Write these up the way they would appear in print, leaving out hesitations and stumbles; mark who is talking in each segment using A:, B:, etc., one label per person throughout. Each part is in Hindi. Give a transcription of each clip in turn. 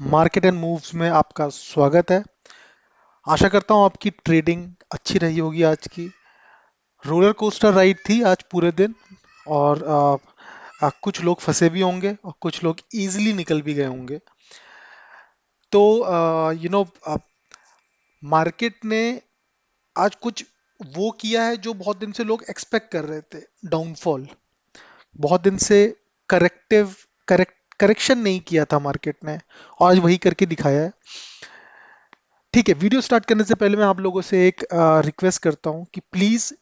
A: मार्केट एंड मूव्स में आपका स्वागत है। आशा करता हूँ आपकी ट्रेडिंग अच्छी रही होगी आज की। रोलर कोस्टर राइड थी आज पूरे दिन। और कुछ लोग फंसे भी होंगे और कुछ लोग इजीली निकल भी गए होंगे। तो यू नो मार्केट ने आज कुछ वो किया है जो बहुत दिन से लोग एक्सपेक्ट कर रहे थे। डाउनफॉल बहुत दिन से करेक्टिव करेक्शन नहीं किया था मार्केट ने, और आज वही करके दिखाया है। ठीक है, वीडियो स्टार्ट करने से पहले मैं आप लोगों से एक रिक्वेस्ट करता हूं कि प्लीज़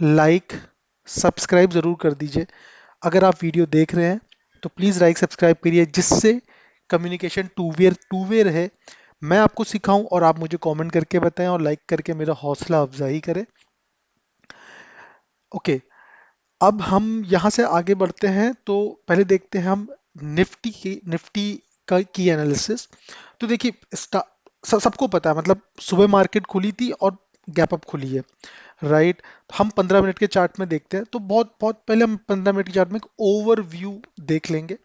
A: लाइक सब्सक्राइब ज़रूर कर दीजिए। अगर आप वीडियो देख रहे हैं तो प्लीज़ लाइक सब्सक्राइब करिए, जिससे कम्युनिकेशन टू वे रहे। मैं आपको सिखाऊं और आप मुझे कमेंट करके बताएं और लाइक करके मेरा हौसला अफजाई करें। ओके, अब हम यहाँ से आगे बढ़ते हैं। तो पहले देखते हैं हम निफ्टी का की एनालिसिस। तो देखिए, सबको पता है, मतलब सुबह मार्केट खुली थी और गैप अप खुली है, राइट। हम 15 मिनट के चार्ट में देखते हैं। तो बहुत बहुत पहले हम 15 मिनट के चार्ट में एक ओवरव्यू देख लेंगे।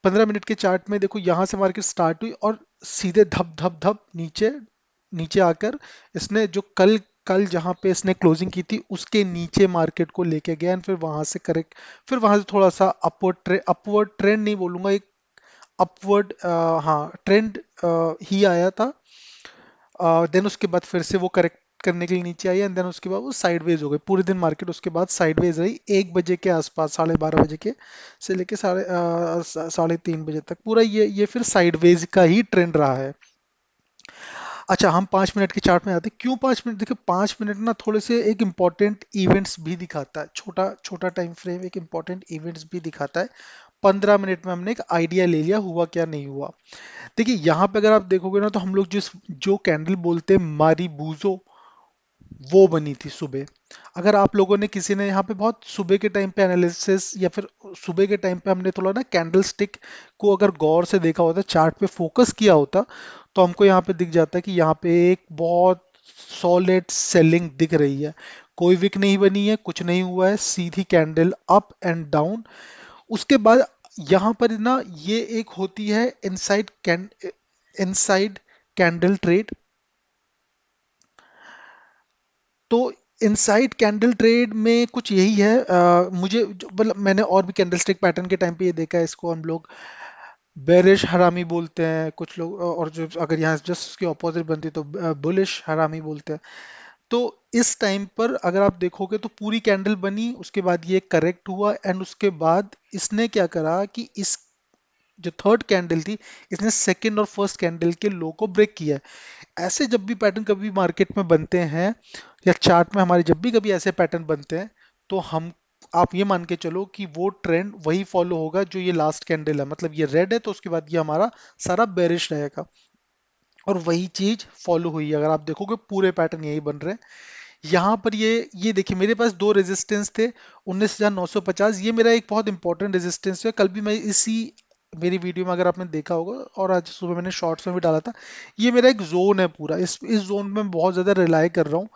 A: 15 मिनट के चार्ट में देखो, यहाँ से मार्केट स्टार्ट हुई और सीधे धप धप धप नीचे नीचे आकर इसने जो कल कल जहां पे इसने क्लोजिंग की थी उसके नीचे मार्केट को लेके गया, एंड फिर वहां से करेक्ट, फिर वहां से थोड़ा सा अपवर्ड ट्रेंड नहीं बोलूंगा, एक अपवर्ड, हाँ, ट्रेंड ही आया था। देन उसके बाद फिर से वो करेक्ट करने के लिए नीचे आई, एंड देन उसके बाद वो साइडवेज हो गई। पूरे दिन मार्केट उसके बाद साइडवेज रही। 1 बजे के आसपास, 12:30 बजे के से लेके 3:30 बजे तक पूरा ये फिर साइडवेज का ही ट्रेंड रहा है। अच्छा, हम 5 मिनट के चार्ट में आते हैं। क्यों 5 मिनट? देखिए, 5 मिनट ना थोड़े से एक इम्पॉर्टेंट इवेंट्स भी दिखाता है। छोटा छोटा टाइम फ्रेम एक इम्पॉर्टेंट इवेंट्स भी दिखाता है। 15 मिनट में हमने एक आइडिया ले लिया हुआ क्या नहीं हुआ। देखिए, यहाँ पे अगर आप देखोगे ना, तो हम लोग जिस जो कैंडल बोलते हैं मारी बूजो, वो बनी थी सुबह। अगर आप लोगों ने, किसी ने यहाँ पे बहुत सुबह के टाइम पे एनालिसिस, या फिर सुबह के टाइम पे हमने थोड़ा ना कैंडल स्टिक को अगर गौर से देखा होता, चार्ट पे फोकस किया होता, तो हमको यहाँ पे दिख जाता है कि यहाँ पे एक बहुत सॉलिड सेलिंग दिख रही है। कोई विक नहीं बनी है, कुछ नहीं हुआ है, सीधी कैंडल अप एंड डाउन। उसके बाद यहाँ पर ना ये एक होती है इनसाइड कैंडल ट्रेड। तो इनसाइड कैंडल ट्रेड में कुछ यही है। मतलब मैंने और भी कैंडल स्टिक पैटर्न के टाइम पे ये देखा है, इसको हम लोग बेरिश हरामी बोलते हैं कुछ लोग, और जो अगर यहाँ जस्ट उसकी ऑपोजिट बनती है तो बुलिश हरामी बोलते हैं। तो इस टाइम पर अगर आप देखोगे तो पूरी कैंडल बनी, उसके बाद ये करेक्ट हुआ, एंड उसके बाद इसने क्या करा कि इस जो थर्ड कैंडल थी, इसने सेकंड और फर्स्ट कैंडल के लो को ब्रेक किया है। ऐसे जब भी पैटर्न कभी मार्केट में बनते हैं, या चार्ट में हमारे जब भी कभी ऐसे पैटर्न बनते हैं, तो हम आप ये मान के चलो कि वो ट्रेंड वही फॉलो होगा जो ये लास्ट कैंडल है। मतलब ये रेड है तो उसके बाद ये हमारा सारा बेरिश रहेगा, और वही चीज फॉलो हुई है। अगर आप देखोगे पूरे पैटर्न यही बन रहे हैं। यहाँ पर ये देखिए, मेरे पास दो रेजिस्टेंस थे। 19,950, ये मेरा एक बहुत इंपॉर्टेंट रेजिस्टेंस है। कल भी मैं इसी मेरी वीडियो में, अगर आपने देखा होगा, और आज सुबह मैंने शॉर्ट्स में भी डाला था, ये मेरा एक जोन है पूरा। इस जोन में मैं बहुत ज़्यादा रिलाई कर रहा हूँ।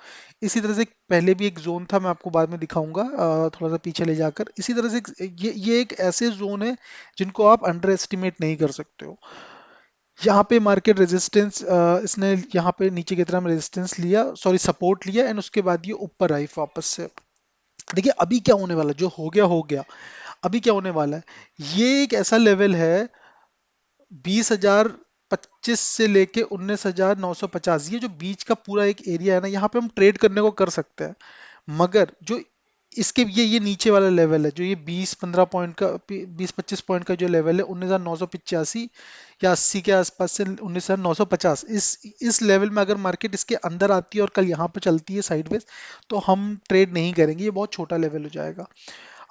A: इसी तरह से पहले भी एक जोन था, मैं आपको बाद में दिखाऊंगा थोड़ा सा पीछे ले जाकर। इसी तरह से ये एक ऐसे जोन है जिनको आप अंडर एस्टिमेट नहीं कर सकते हो। यहाँ पे मार्केट रेजिस्टेंस, इसने यहाँ पे नीचे की तरफ रेजिस्टेंस लिया, सॉरी सपोर्ट लिया, एंड उसके बाद ये ऊपर आई वापस से। देखिए, अभी क्या होने वाला है, जो हो गया हो गया। अभी क्या होने वाला है, ये एक ऐसा लेवल है, 20,025 से लेके 19,950, ये जो बीच का पूरा एक एरिया है ना, यहाँ पे हम ट्रेड करने को कर सकते हैं। मगर जो इसके ये नीचे वाला लेवल है, जो ये 20-15 पॉइंट का, 20-25 पॉइंट का जो लेवल है, 19,985 या 80 के आसपास से 19,950, इस लेवल में अगर मार्केट इसके अंदर आती है और कल यहाँ पे चलती है साइडवेज, तो हम ट्रेड नहीं करेंगे, ये बहुत छोटा लेवल हो जाएगा।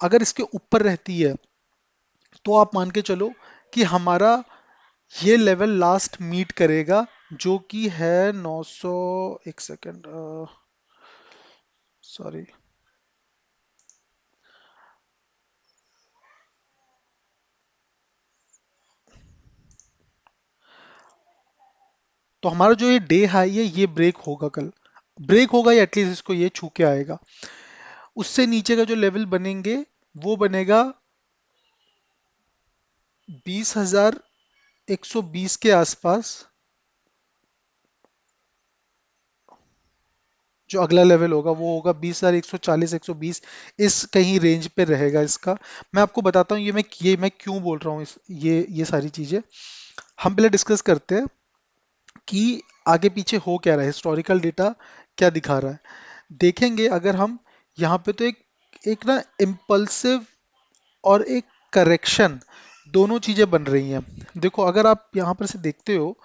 A: अगर इसके ऊपर रहती है, तो आप मान के चलो कि हमारा ये लेवल लास्ट मीट करेगा, जो कि है 900, एक सेकेंड, सॉरी। तो हमारा जो ये डे हाई है, ये ब्रेक होगा कल, ब्रेक होगा या एटलीस्ट इसको ये छू के आएगा। उससे नीचे का जो लेवल बनेंगे, वो बनेगा 20,000, 120 के आसपास जो अगला लेवल होगा वो होगा 20,140 120, इस कहीं रेंज पे रहेगा इसका। मैं आपको बताता हूँ ये मैं क्यों बोल रहा हूँ ये सारी चीजें। हम पहले डिस्कस करते हैं कि आगे पीछे हो क्या रहा है, हिस्टोरिकल डेटा क्या दिखा रहा है। देखेंगे अगर हम यहाँ पे, तो एक एक ना इम्पल्सिव और एक करेक्शन, दोनों चीजें बन रही हैं। देखो अगर आप यहाँ पर से देखते हो,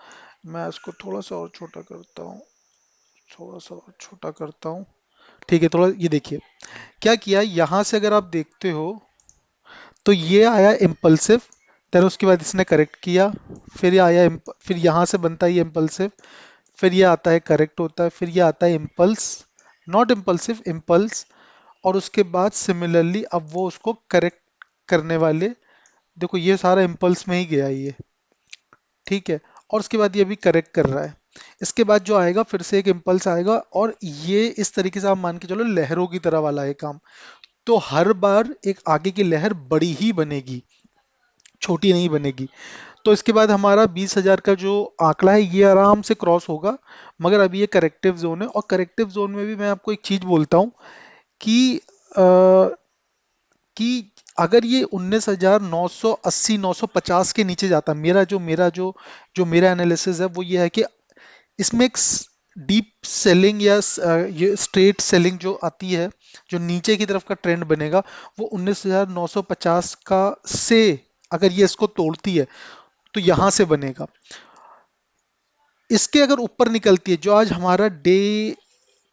A: मैं इसको थोड़ा सा और छोटा करता हूँ, थोड़ा सा और छोटा करता हूँ। ठीक है, थोड़ा ये देखिए क्या किया यहाँ से, अगर आप देखते हो तो ये आया इम्पल्सिव, देन उसके बाद इसने करेक्ट किया, फिर ये आया फिर यहाँ से बनता है ये इम्पल्सिव, फिर ये आता है करेक्ट होता है, फिर ये आता है इम्पल्स, नॉट इम्पल्सिव, इम्पल्स। और उसके बाद सिमिलरली अब वो उसको करेक्ट करने वाले, देखो ये सारा इम्पल्स में ही गया ये, ठीक है। और उसके बाद ये भी करेक्ट कर रहा है। इसके बाद जो आएगा फिर से एक इम्पल्स आएगा, और ये इस तरीके से आप मान के चलो लहरों की तरह वाला है काम। तो हर बार एक आगे की लहर बड़ी ही बनेगी, छोटी नहीं बनेगी। तो इसके बाद हमारा 20,000 का जो आंकड़ा है ये आराम से क्रॉस होगा। मगर अभी ये करेक्टिव जोन है, और करेक्टिव जोन में भी मैं आपको एक चीज बोलता हूँ कि अ, कि अगर ये 19,980 950 के नीचे जाता, जो मेरा एनालिसिस है वो ये है कि इसमें एक डीप सेलिंग या ये स्ट्रेट सेलिंग जो आती है, जो नीचे की तरफ का ट्रेंड बनेगा, वो 19,950 का से, अगर ये इसको तोड़ती है तो यहां से बनेगा। इसके अगर ऊपर निकलती है, जो आज हमारा डे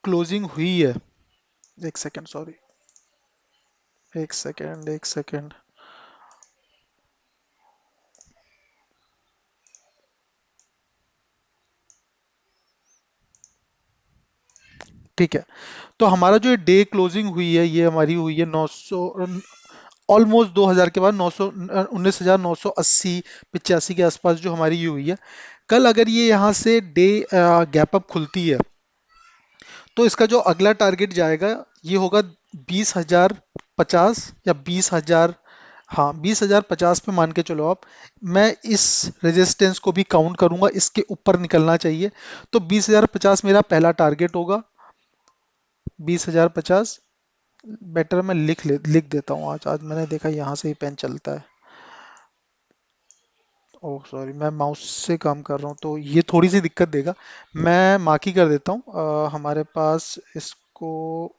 A: क्लोजिंग हुई है, एक सेकेंड सॉरी, एक सेकेंड, ठीक है। तो हमारा जो डे क्लोजिंग हुई है ये हमारी हुई है 900, ऑलमोस्ट 2,000 के बाद 900, 19,980 85 के आसपास जो हमारी ये हुई है। कल अगर ये यहाँ से डे गैप अप खुलती है, तो इसका जो अगला टारगेट जाएगा ये होगा 20,050 या 20,000, हाँ 20,050 पे मान के चलो आप। मैं इस रेजिस्टेंस को भी काउंट करूंगा, इसके ऊपर निकलना चाहिए। तो 20,050 मेरा पहला टारगेट होगा, 20,050। बेटर मैं लिख देता हूँ, आज आज मैंने देखा यहाँ से ही पेन चलता है। ओह सॉरी, मैं माउस से काम कर रहा हूँ तो ये थोड़ी सी दिक्कत देगा। मैं मार्क ही कर देता हूँ, हमारे पास इसको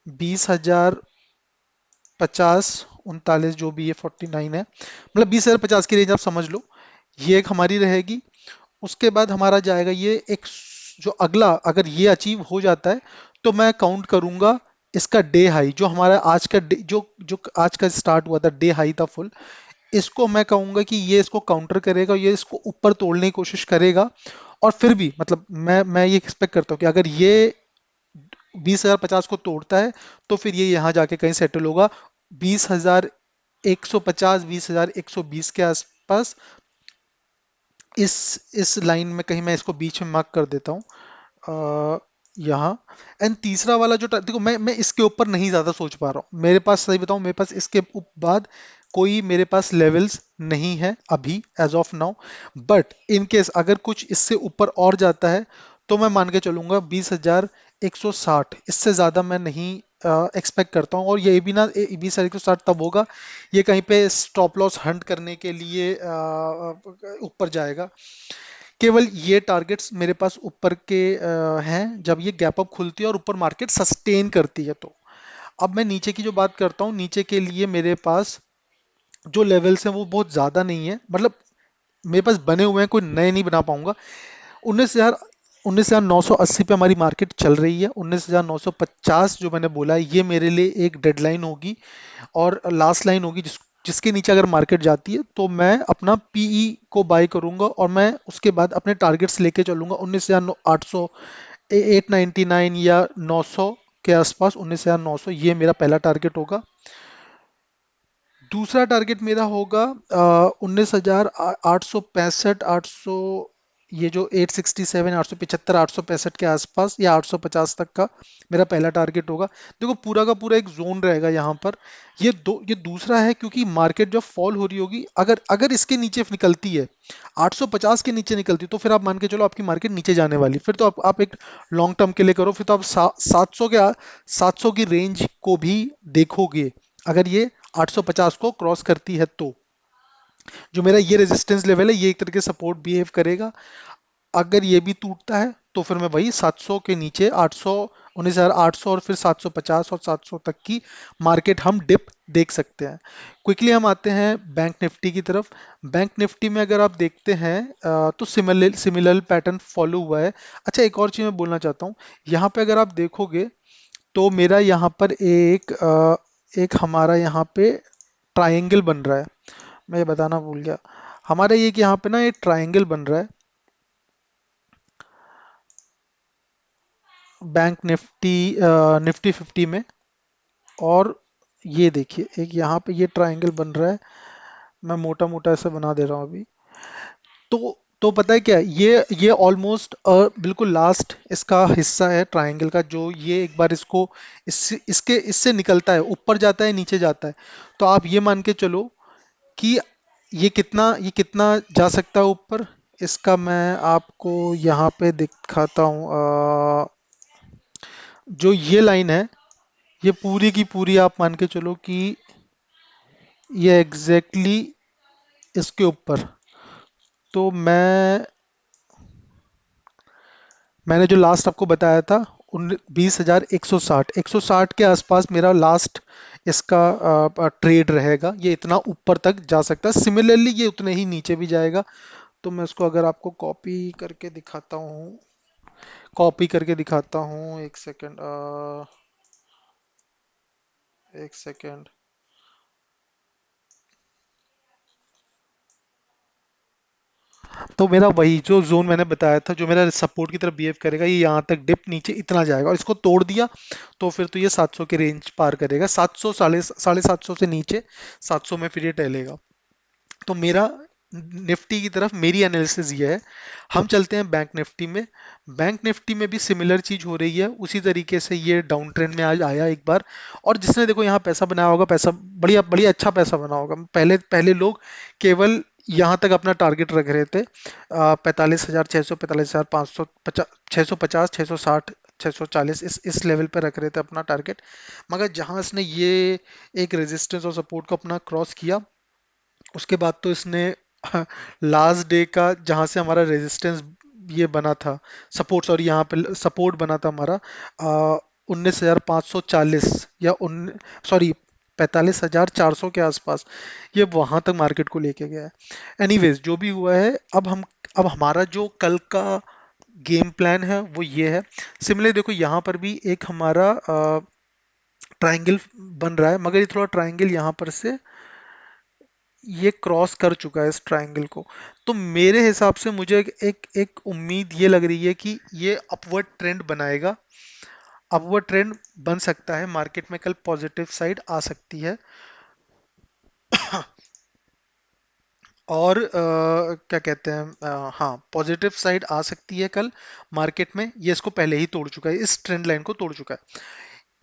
A: 20,050 39 जो भी ये 49 है, मतलब 20,050 की रेंज आप समझ लो, ये एक हमारी रहेगी। उसके बाद हमारा जाएगा ये एक, जो अगला अगर ये अचीव हो जाता है तो मैं काउंट करूंगा इसका डे हाई, जो हमारा आज का जो जो आज का स्टार्ट हुआ था, डे हाई था फुल। इसको मैं कहूंगा कि ये इसको काउंटर करेगा, ये इसको ऊपर तोड़ने की कोशिश करेगा। और फिर भी मतलब मैं ये एक्सपेक्ट करता हूँ कि अगर ये 20,050 को तोड़ता है तो फिर ये यहाँ जाके कहीं सेटल होगा, 20,150 20,120 के आसपास। इस लाइन में कहीं मैं इसको बीच में मार्क कर देता हूँ, यहाँ। एंड तीसरा वाला जो देखो, मैं इसके ऊपर नहीं ज्यादा सोच पा रहा हूँ, मेरे पास सही बताऊं, मेरे पास इसके बाद कोई मेरे पास लेवल्स नहीं है अभी as of now. But in case अगर कुछ इससे ऊपर और जाता है तो मैं मान के चलूंगा 20,160, इससे ज्यादा मैं नहीं एक्सपेक्ट करता हूँ। और ये भी ना, 20,160 तब होगा ये कहीं पे स्टॉप लॉस हंट करने के लिए ऊपर जाएगा। केवल ये टारगेट्स मेरे पास ऊपर के हैं, जब ये गैप अप खुलती है और ऊपर मार्केट सस्टेन करती है तो। अब मैं नीचे की जो बात करता हूँ, नीचे के लिए मेरे पास जो लेवल्स हैं वो बहुत ज़्यादा नहीं है, मतलब मेरे पास बने हुए हैं, कोई नए नहीं बना पाऊंगा। 19,980 पे हमारी मार्केट चल रही है, 19,950 जो मैंने बोला है ये मेरे लिए एक डेडलाइन होगी और लास्ट लाइन होगी, जिसके नीचे अगर मार्केट जाती है तो मैं अपना पीई को बाय करूंगा, और मैं उसके बाद अपने टारगेट्स लेके चलूंगा 19,800, 899 या 900 के आसपास। 19,900 ये मेरा पहला टारगेट होगा। दूसरा टारगेट मेरा होगा 19,865 800, ये जो 867, 875, 865 के आसपास या 850 तक का मेरा पहला टारगेट होगा। देखो पूरा का पूरा एक जोन रहेगा यहाँ पर। ये दूसरा है, क्योंकि मार्केट जब फॉल हो रही होगी, अगर अगर इसके नीचे निकलती है, 850 के नीचे निकलती है, तो फिर आप मान के चलो आपकी मार्केट नीचे जाने वाली, फिर तो आप एक लॉन्ग टर्म के लिए करो, फिर तो आप 700 के 700 की रेंज को भी देखोगे, अगर ये 850 को क्रॉस करती है तो। जो मेरा ये रेजिस्टेंस लेवल है, ये एक तरीके से सपोर्ट बिहेव करेगा। अगर ये भी टूटता है तो फिर मैं वही 700 के नीचे 800, 19,800 और फिर 750 और 700 तक की मार्केट हम डिप देख सकते हैं। क्विकली हम आते हैं बैंक निफ्टी की तरफ। बैंक निफ्टी में अगर आप देखते हैं तो सिमिलर सिमिलर पैटर्न फॉलो हुआ है। अच्छा, एक और चीज़ मैं बोलना चाहता हूँ। यहाँ पे अगर आप देखोगे तो मेरा यहाँ पर एक हमारा यहाँ पे ट्रायंगल बन रहा है। मैं ये बताना भूल गया, हमारा ये कि यहाँ पे ना एक ट्रायंगल बन रहा है बैंक निफ्टी, निफ्टी 50 में। और ये देखिए, एक यहाँ पे ये ट्रायंगल बन रहा है। मैं मोटा मोटा ऐसे बना दे रहा हूँ अभी। तो पता है क्या है? ये ऑलमोस्ट बिल्कुल लास्ट इसका हिस्सा है ट्रायंगल का, जो ये एक बार इसको इससे निकलता है, ऊपर जाता है नीचे जाता है। तो आप ये मान के चलो कि ये कितना जा सकता है ऊपर। इसका मैं आपको यहाँ पे दिखाता हूँ। जो ये लाइन है, ये पूरी की पूरी आप मान के चलो कि ये एग्जैक्टली इसके ऊपर। तो मैंने जो लास्ट आपको बताया था, 20,160 के आसपास मेरा लास्ट इसका ट्रेड रहेगा। ये इतना ऊपर तक जा सकता है, सिमिलरली ये उतने ही नीचे भी जाएगा। तो मैं इसको अगर आपको कॉपी करके दिखाता हूँ, एक सेकेंड, एक सेकेंड। तो मेरा वही जो जोन मैंने बताया था, जो मेरा सपोर्ट की तरफ बिहेव करेगा, ये यहाँ तक डिप नीचे इतना जाएगा, और इसको तोड़ दिया तो फिर तो ये 700 के रेंज पार करेगा। 700, साढ़े 700 से नीचे 700 में फिर ये टहलेगा। तो मेरा निफ्टी की तरफ मेरी एनालिसिस ये है। हम चलते हैं बैंक निफ्टी में। बैंक निफ्टी में भी सिमिलर चीज हो रही है, उसी तरीके से ये डाउन ट्रेंड में आज आया एक बार। और जिसने देखो यहाँ पैसा बनाया होगा, पैसा बढ़िया बढ़िया अच्छा पैसा बना होगा। पहले पहले लोग केवल यहाँ तक अपना टारगेट रख रहे थे, 45,600, 45,500, 650, 660, 640, इस लेवल पे रख रहे थे अपना टारगेट। मगर जहां इसने ये एक रेजिस्टेंस और सपोर्ट को अपना क्रॉस किया, उसके बाद तो इसने लास्ट डे का जहां से हमारा रेजिस्टेंस ये बना था, सपोर्ट, सॉरी, यहाँ पे सपोर्ट बना था हमारा 19,540 या उन सॉरी 45,400 के आसपास, ये वहां तक मार्केट को लेके गया है। एनीवेज, जो भी हुआ है, अब हमारा जो कल का गेम प्लान है वो ये है। सिमिलर देखो, यहाँ पर भी एक हमारा ट्रायंगल बन रहा है, मगर ये थोड़ा ट्रायंगल यहाँ पर से ये क्रॉस कर चुका है इस ट्रायंगल को। तो मेरे हिसाब से मुझे एक उम्मीद ये लग रही है कि ये अपवर्ड ट्रेंड बनाएगा। अपवर्ड ट्रेंड बन सकता है, मार्केट में कल पॉजिटिव साइड आ सकती है। और क्या कहते हैं, हाँ, पॉजिटिव साइड आ सकती है कल मार्केट में। ये इसको पहले ही तोड़ चुका है, इस ट्रेंड लाइन को तोड़ चुका है।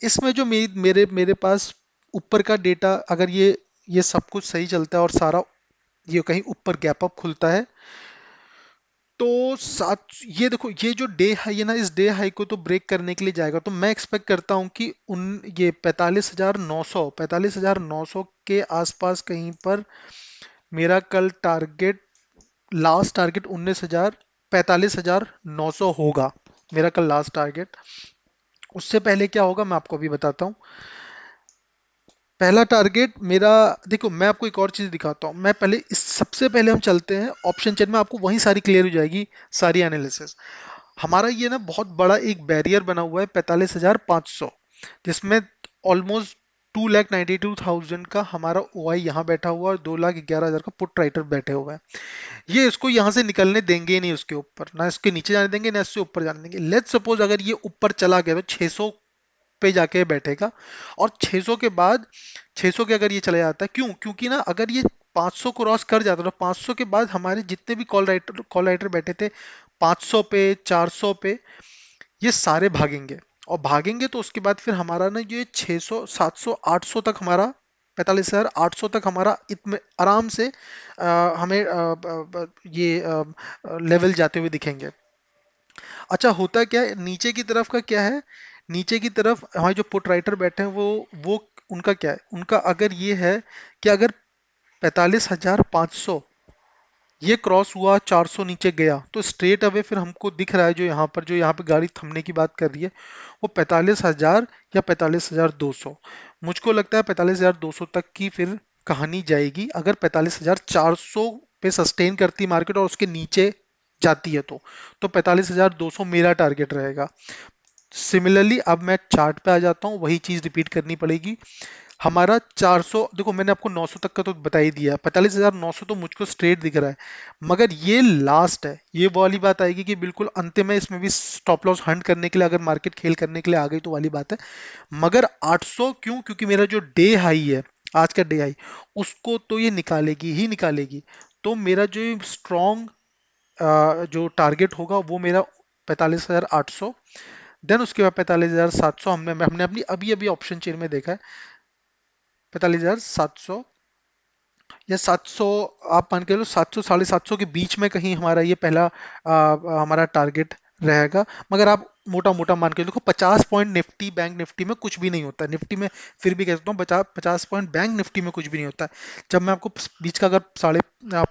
A: इसमें जो मेरे मेरे पास ऊपर का डेटा, अगर ये सब कुछ सही चलता है और सारा ये कहीं ऊपर गैप अप खुलता है, तो सात ये देखो, ये जो डे हाई है ना, इस डे हाई को तो ब्रेक करने के लिए जाएगा। तो मैं एक्सपेक्ट करता हूँ कि उन ये 45,900 के आसपास कहीं पर मेरा कल टारगेट, लास्ट टारगेट 45,900 होगा मेरा कल लास्ट टारगेट। उससे पहले क्या होगा मैं आपको अभी बताता हूँ। पहला टारगेट मेरा, देखो मैं आपको एक और चीज दिखाता हूँ। मैं पहले इस सबसे पहले हम चलते हैं ऑप्शन चेन में, आपको वहीं सारी क्लियर हो जाएगी, सारी एनालिसिस। हमारा ये ना बहुत बड़ा एक बैरियर बना हुआ है 45,500, जिसमें ऑलमोस्ट 2,92,000 का हमारा ओ आई यहाँ बैठा हुआ है, और 2,11,000 का पुट राइटर बैठे हुआ है। ये इसको यहाँ से निकलने देंगे ही नहीं, उसके ऊपर ना इसके नीचे जाने देंगे ना इससे ऊपर जाने देंगे। लेट्स सपोज अगर ये ऊपर चला गया तो 600 पे जाके बैठेगा। और 600 के बाद, 600 के अगर ये चला जाता है, क्योंकि ना अगर ये 500 क्रॉस कर जाता तो 500 के बाद हमारे जितने भी कॉल राइटर बैठे थे 500 पे 400 पे, ये सारे भागेंगे। और भागेंगे तो उसके बाद फिर हमारा ना ये 600 700 800 तक हमारा 45,800 तक हमारा इतने आराम से हमें ये लेवल जाते हुए दिखेंगे। अच्छा होता क्या है नीचे की तरफ का क्या है, नीचे की तरफ हमारे जो पुट राइटर बैठे हैं वो उनका क्या है, उनका अगर ये है कि अगर 45,500 ये क्रॉस हुआ 400 नीचे गया तो स्ट्रेट अवे फिर हमको दिख रहा है जो यहाँ पे गाड़ी थमने की बात कर रही है वो 45,000 या 45,200। मुझको लगता है 45,200 तक की फिर कहानी जाएगी अगर 45,400 पे सस्टेन करती मार्केट और उसके नीचे जाती है तो 45,200 मेरा टारगेट रहेगा। सिमिलरली अब मैं चार्ट पे आ जाता हूँ, वही चीज रिपीट करनी पड़ेगी। हमारा 400 देखो मैंने आपको 900 तक का तो बता ही दिया, 45,900 तो मुझको स्ट्रेट दिख रहा है, मगर ये लास्ट है। ये वो वाली बात आएगी कि बिल्कुल अंतिम है, इसमें भी स्टॉप लॉस हंट करने के लिए अगर मार्केट खेल करने के लिए आ गई तो वाली बात है। मगर 800 क्यों, क्योंकि मेरा जो डे हाई है, आज का डे हाई, उसको तो ये निकालेगी ही निकालेगी। तो मेरा जो स्ट्रॉन्ग जो टारगेट होगा वो मेरा 45,800। देन उसके बाद 45,700 हमने अपनी अभी अभी ऑप्शन चेन में देखा है 45,700 या 700, आप मान के लो 700 750 के बीच में कहीं हमारा ये पहला हमारा टारगेट रहेगा। मगर आप मोटा मोटा मान के देखो 50 पॉइंट निफ्टी बैंक निफ्टी में कुछ भी नहीं होता है, निफ्टी में फिर भी कह सकता हूँ 50 पॉइंट बैंक निफ्टी में कुछ भी नहीं होता है। जब मैं आपको बीच का अगर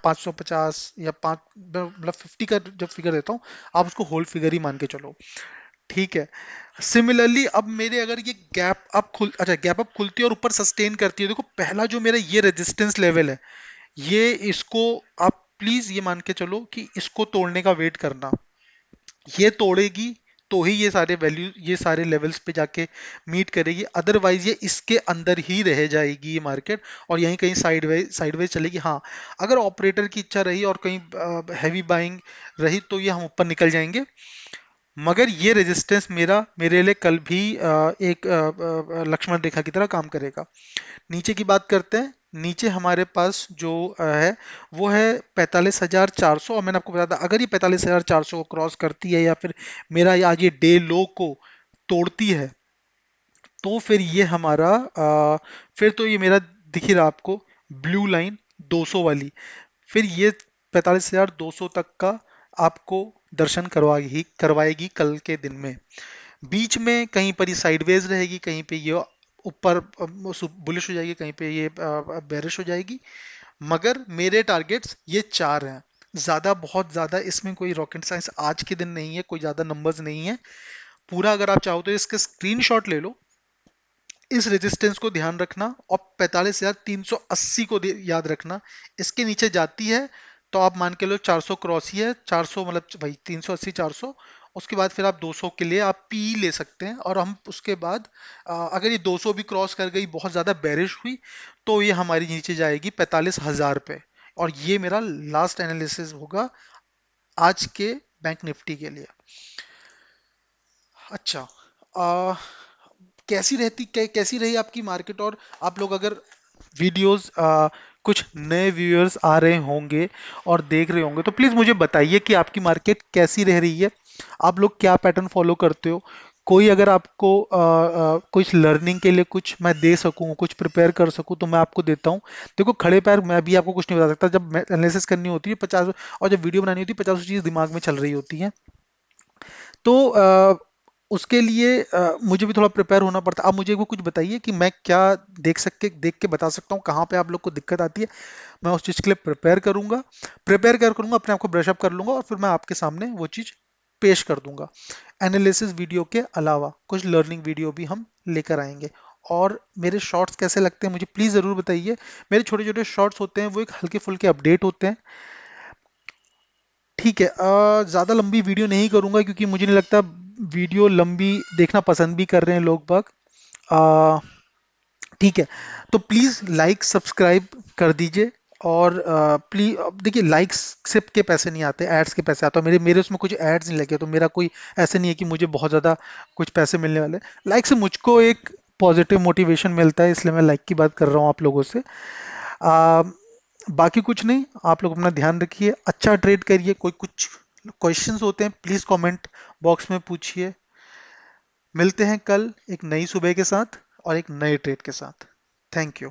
A: 550 या 5 मतलब 50 का जब फिगर देता हूँ आप उसको होल फिगर ही मान के चलो, ठीक है। सिमिलरली अब मेरे अगर ये गैप अप गैप अप खुलती है और ऊपर सस्टेन करती है, देखो पहला जो मेरा ये रेजिस्टेंस लेवल है, ये इसको आप प्लीज ये मान के चलो कि इसको तोड़ने का वेट करना। ये तोड़ेगी तो ही ये सारे वैल्यू ये सारे लेवल्स पे जाके मीट करेगी, अदरवाइज ये इसके अंदर ही रह जाएगी ये मार्केट और यहीं कहीं साइडवेज चलेगी। हाँ, अगर ऑपरेटर की इच्छा रही और कहीं हैवी बाइंग रही तो ये हम ऊपर निकल जाएंगे। मगर ये रेजिस्टेंस मेरे लिए कल भी एक लक्ष्मण रेखा की तरह काम करेगा। नीचे की बात करते हैं। नीचे हमारे पास जो है वो है 45,400, और मैंने आपको बताया था अगर ये 45,400 को क्रॉस करती है या फिर मेरा ये आज ये डे लो को तोड़ती है तो फिर ये हमारा फिर तो ये मेरा दिख ही रहा आपको ब्लू लाइन 200 वाली, फिर ये 45,200 तक का आपको दर्शन करवाएगी कल के दिन में। बीच में कहीं पर ये साइडवेज रहेगी, कहीं पे ये ऊपर बुलिश हो जाएगी, कहीं पे ये बेरिश हो जाएगी। मगर मेरे टारगेट्स ये चार हैं। ज्यादा बहुत ज्यादा इसमें कोई रॉकेट साइंस आज के दिन नहीं है, कोई ज्यादा नंबर्स नहीं है। पूरा अगर आप चाहो तो इसका स्क्रीनशॉट ले लो, इस रेजिस्टेंस को ध्यान रखना और 45,380 को याद रखना। इसके नीचे जाती है तो आप मान के लो 400 क्रॉस ही है, 400 मतलब भाई 380 400। उसके बाद फिर आप 200 के लिए आप पी ले सकते हैं, और हम उसके बाद अगर ये 200 भी क्रॉस कर गई, बहुत ज़्यादा बेरिश हुई, तो ये हमारी नीचे जाएगी 45,000 पे। और ये मेरा लास्ट एनालिसिस होगा आज के बैंक निफ्टी के लिए। अच्छा, कैसी रही आपकी मार्केट? और आप लोग अगर वीडियोस कुछ नए व्यूअर्स आ रहे होंगे और देख रहे होंगे तो प्लीज मुझे बताइए कि आपकी मार्केट कैसी रह रही है, आप लोग क्या पैटर्न फॉलो करते हो। कोई अगर आपको कुछ लर्निंग के लिए कुछ मैं दे सकूं, कुछ प्रिपेयर कर सकूं तो मैं आपको देता हूं। देखो खड़े पैर मैं भी आपको कुछ नहीं बता सकता, जब एनालिसिस करनी होती है 50 और जब वीडियो बनानी होती है 50 चीज दिमाग में चल रही होती है। तो उसके लिए मुझे भी थोड़ा प्रिपेयर होना पड़ता है। आप मुझे वो कुछ बताइए कि मैं क्या देख के बता सकता हूँ कहाँ पे आप लोग को दिक्कत आती है। मैं उस चीज़ के लिए प्रिपेयर कर करूँगा, अपने आप को ब्रशअप कर लूंगा और फिर मैं आपके सामने वो चीज़ पेश कर दूंगा। एनालिसिस वीडियो के अलावा कुछ लर्निंग वीडियो भी हम लेकर आएंगे। और मेरे शॉर्ट्स कैसे लगते हैं मुझे प्लीज़ ज़रूर बताइए। मेरे छोटे छोटे शॉर्ट्स होते हैं वो एक हल्के फुल्के अपडेट होते हैं। ठीक है, ज़्यादा लंबी वीडियो नहीं करूंगा क्योंकि मुझे नहीं लगता वीडियो लंबी देखना पसंद भी कर रहे हैं लोग बाग। अ, ठीक है, तो प्लीज़ लाइक सब्सक्राइब कर दीजिए। और प्लीज देखिए लाइक्स से के पैसे नहीं आते, एड्स के पैसे आते हैं। मेरे मेरे उसमें कुछ एड्स नहीं लगे तो मेरा कोई ऐसे नहीं है कि मुझे बहुत ज़्यादा कुछ पैसे मिलने वाले। लाइक से मुझको एक पॉजिटिव मोटिवेशन मिलता है, इसलिए मैं लाइक की बात कर रहा हूँ आप लोगों से। बाकी कुछ नहीं, आप लोग अपना ध्यान रखिए, अच्छा ट्रेड करिए। कोई कुछ क्वेश्चंस होते हैं प्लीज कमेंट बॉक्स में पूछिए। मिलते हैं कल एक नई सुबह के साथ और एक नए ट्रेड के साथ। Thank you.